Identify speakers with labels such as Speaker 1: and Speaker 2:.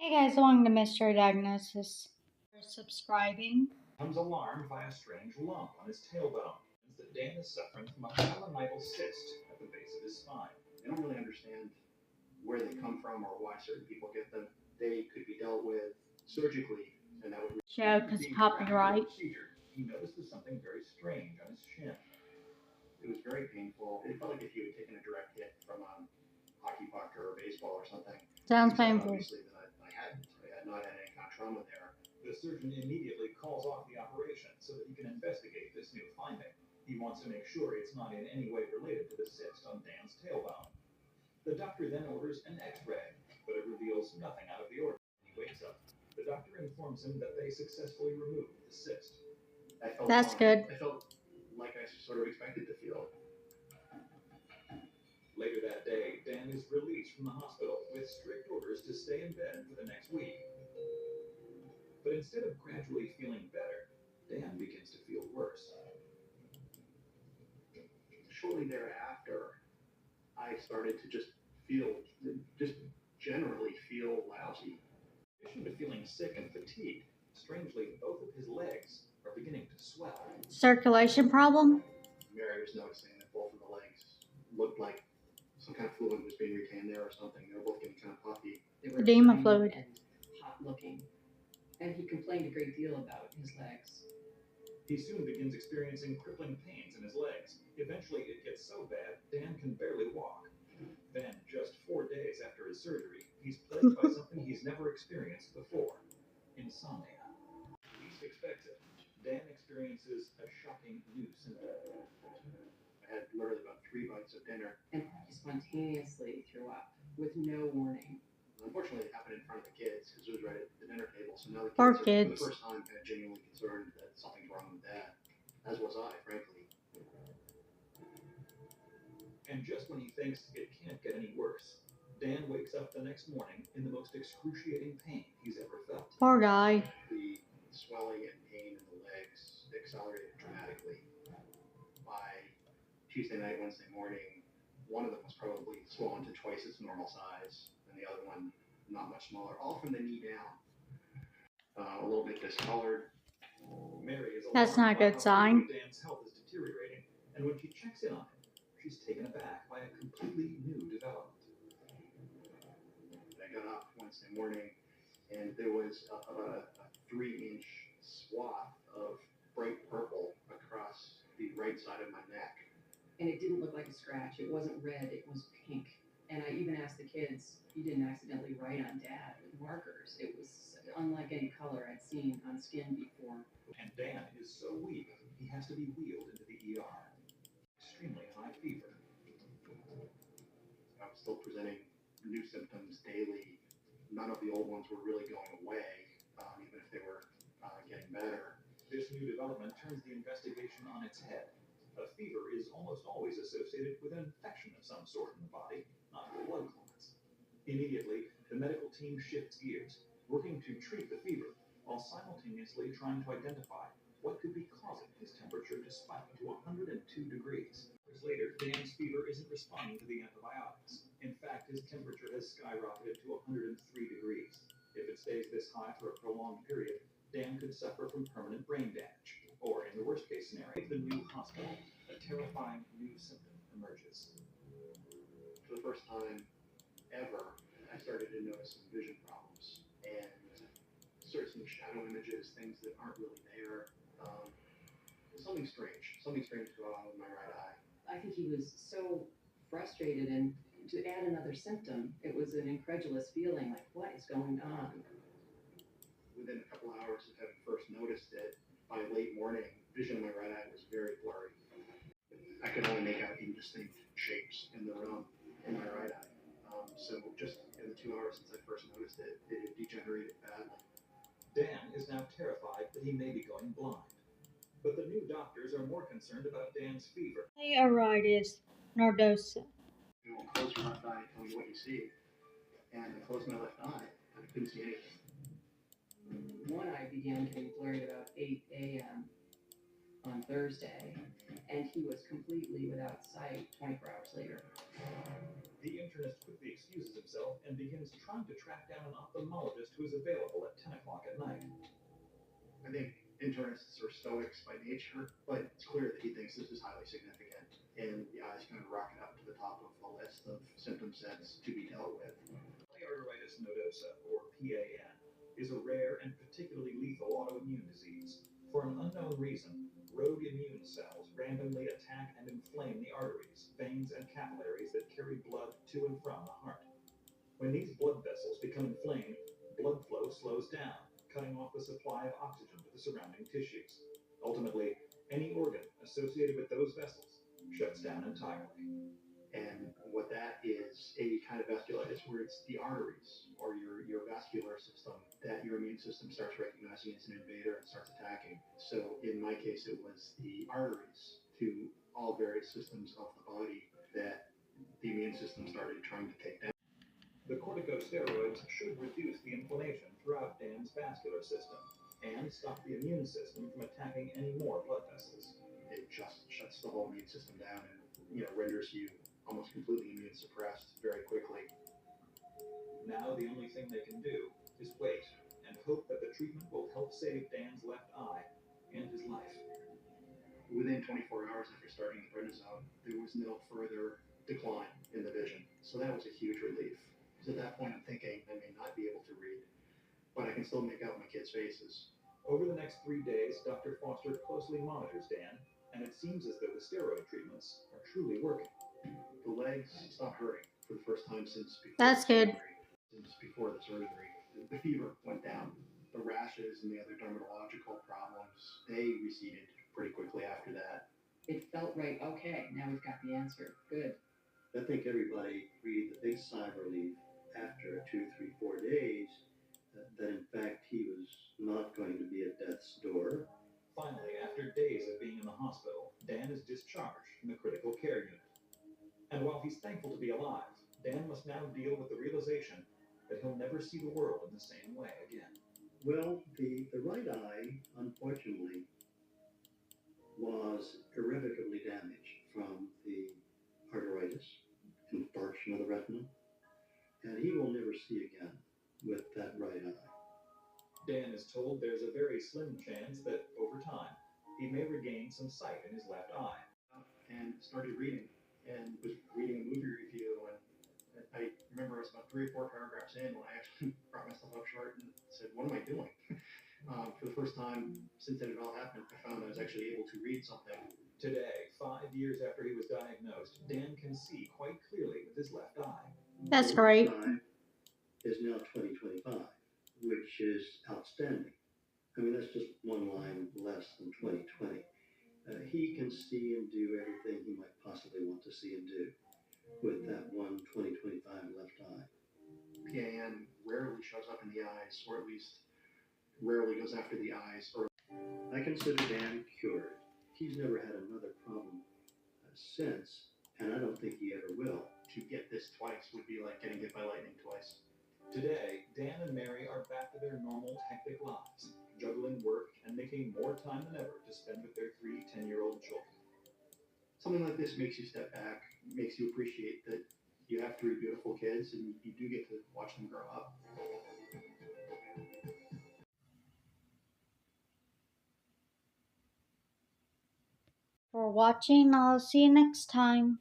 Speaker 1: Hey guys, welcome to Mystery Diagnosis. For subscribing.
Speaker 2: Becomes alarmed by a strange lump on his tailbone. That Dan is suffering from a polyarteritis cyst at the base of his spine.
Speaker 3: They don't really understand where they come from or why certain people get them. They could be dealt with surgically, and that would
Speaker 1: Show because copyright.
Speaker 2: He notices something very strange on his shin.
Speaker 3: It was very painful. It felt like if you had taken a direct hit from a hockey puck or a baseball or something.
Speaker 1: Sounds painful.
Speaker 3: Obviously, that I had not had any kind of trauma there.
Speaker 2: The surgeon immediately calls off the operation so that he can investigate this new finding. He wants to make sure it's not in any way related to the cyst on Dan's tailbone. The doctor then orders an X-ray, but it reveals nothing out of the ordinary. He wakes up. The doctor informs him that they successfully removed the cyst.
Speaker 1: That's good.
Speaker 3: I felt like I sort of expected to feel.
Speaker 2: Later that day, Dan is released from the hospital with strict orders to stay in bed for the next week. But instead of gradually feeling better, Dan begins to feel worse.
Speaker 3: Shortly thereafter, I started to just generally feel lousy.
Speaker 2: In addition to feeling sick and fatigued, strangely, both of his legs are beginning to swell.
Speaker 1: Circulation problem?
Speaker 3: Mary was noticing that both of the legs looked like some kind of fluid was being retained there or something. They were both getting kind of puffy.
Speaker 4: They were
Speaker 1: Edema
Speaker 4: shiny
Speaker 1: fluid.
Speaker 4: and hot looking. And he complained a great deal about his legs.
Speaker 2: He soon begins experiencing crippling pains in his legs. Eventually, it gets so bad, Dan can barely walk. Then, just 4 days after his surgery, he's plagued by something he's never experienced before: insomnia. Least expects it. Dan experiences a shocking new symptom.
Speaker 3: I had literally about 3 bites of dinner.
Speaker 4: And he spontaneously threw up with no warning.
Speaker 3: Unfortunately, it happened in front of the kids because it was right at the dinner table. So now the
Speaker 1: Poor
Speaker 3: kids are,
Speaker 1: kids.
Speaker 3: for the first time, kind of genuinely concerned that something's wrong with Dad. As was I, frankly.
Speaker 2: And just when he thinks it can't get any worse, Dan wakes up the next morning in the most excruciating pain he's ever felt.
Speaker 1: Poor guy.
Speaker 3: The swelling and pain in the legs accelerated dramatically. By Tuesday night, Wednesday morning, one of them was probably swollen to twice its normal size, and the other one not much smaller, all from the knee down. A little bit discolored.
Speaker 2: Mary is
Speaker 1: That's not a good sign.
Speaker 2: Dan's health is deteriorating, and when she checks in on him, she's taken aback by a completely new development.
Speaker 3: I got up Wednesday morning, and there was about a 3-inch swath of bright purple across the right side of my neck.
Speaker 4: And it didn't look like a scratch. It wasn't red, it was pink. And I even asked the kids, you didn't accidentally write on Dad with markers. It was unlike any color I'd seen on skin before.
Speaker 2: And Dan is so weak, he has to be wheeled into the ER. Extremely high fever.
Speaker 3: I was still presenting new symptoms daily. None of the old ones were really going away, even if they were getting better.
Speaker 2: This new development turns the investigation on its head. A fever is almost always associated with an infection of some sort in the body, not blood clots. Immediately, the medical team shifts gears, working to treat the fever, while simultaneously trying to identify what could be causing his temperature to spike to 102 degrees. Hours later, Dan's fever isn't responding to the antibiotics. In fact, his temperature has skyrocketed to 103 degrees. If it stays this high for a prolonged period, Dan could suffer from permanent brain damage. Or, in the worst-case scenario, the new hospital, a terrifying new symptom emerges.
Speaker 3: For the first time ever, I started to notice some vision problems and certain shadow images, things that aren't really there. Something strange going on with my right eye.
Speaker 4: I think he was so frustrated, and to add another symptom, it was an incredulous feeling, like, what is going on?
Speaker 3: Within a couple hours of having first noticed it, by late morning, vision in my right eye was very blurry. I could only make out indistinct shapes in the room in my right eye. So just in the 2 hours since I first noticed it, it had degenerated badly.
Speaker 2: Dan is now terrified that he may be going blind. But the new doctors are more concerned about Dan's fever.
Speaker 1: Polyarteritis, nodosa.
Speaker 3: You know, close your left eye and tell me what you see. And I closed my left eye, and I couldn't see anything.
Speaker 4: One eye began getting blurry about 8 a.m. on Thursday, and he was completely without sight 24 hours later.
Speaker 2: The internist quickly excuses himself and begins trying to track down an ophthalmologist who is available at 10 o'clock at night.
Speaker 3: I think internists are stoics by nature, but it's clear that he thinks this is highly significant, and the eyes kind of rocket up to the top of the list of symptom sets to be dealt with.
Speaker 2: Polyarteritis nodosa, or PAN, is a rare and particularly lethal autoimmune disease. For an unknown reason, rogue immune cells randomly attack and inflame the arteries, veins, and capillaries that carry blood to and from the heart. When these blood vessels become inflamed, blood flow slows down, cutting off the supply of oxygen to the surrounding tissues. Ultimately, any organ associated with those vessels shuts down entirely.
Speaker 3: And what that is a kind of vasculitis where it's the arteries or your vascular system that your immune system starts recognizing as an invader and starts attacking. So in my case, it was the arteries to all various systems of the body that the immune system started trying to take down.
Speaker 2: The corticosteroids should reduce the inflammation throughout Dan's vascular system and stop the immune system from attacking any more blood vessels.
Speaker 3: It just shuts the whole immune system down and renders you almost completely immune suppressed very quickly.
Speaker 2: Now the only thing they can do is wait and hope that the treatment will help save Dan's left eye and his life.
Speaker 3: Within 24 hours after starting the prednisone, there was no further decline in the vision. So that was a huge relief. Because at that point I'm thinking I may not be able to read, but I can still make out my kids' faces.
Speaker 2: Over the next 3 days, Dr. Foster closely monitors Dan, and it seems as though the steroid treatments are truly working.
Speaker 3: The legs stopped hurting for the first time since before
Speaker 1: That's good.
Speaker 3: the surgery. The fever went down. The rashes and the other dermatological problems, they receded pretty quickly after that.
Speaker 4: It felt right. Okay, now we've got the answer. Good.
Speaker 5: I think everybody breathed a big sigh of relief after 2, 3, 4 days that in fact he was not going to be at death's door.
Speaker 2: Finally, after days of being in the hospital, Dan is discharged from the critical care unit. And while he's thankful to be alive, Dan must now deal with the realization that he'll never see the world in the same way again.
Speaker 5: Well, the right eye, unfortunately, was irrevocably damaged from the arteritis, infarction of the retina, and he will never see again with that right eye.
Speaker 2: Dan is told there's a very slim chance that, over time, he may regain some sight in his left eye.
Speaker 3: And started reading, and was reading a movie review, and I remember I was about 3 or 4 paragraphs in when I actually brought myself up short and said, what am I doing? For the first time since it had all happened, I found I was actually able to read something.
Speaker 2: Today, 5 years after he was diagnosed, Dan can see quite clearly with his left eye.
Speaker 1: That's great.
Speaker 5: Time is now 2025, which is outstanding. I mean, that's just one line less than 2020. He can see and do everything he might possibly want to see and do with that one 2025 left eye.
Speaker 3: PAN rarely shows up in the eyes, or at least rarely goes after the eyes.
Speaker 5: I consider Dan cured. He's never had another problem since, and I don't think he ever will.
Speaker 3: To get this twice would be like getting hit by lightning twice.
Speaker 2: Today, Dan and Mary are back to their normal, hectic lives, juggling work and making more time than ever to spend with their 3 10-year-old children.
Speaker 3: Something like this makes you step back, makes you appreciate that you have 3 beautiful kids and you do get to watch them grow up.
Speaker 1: For watching. I'll see you next time.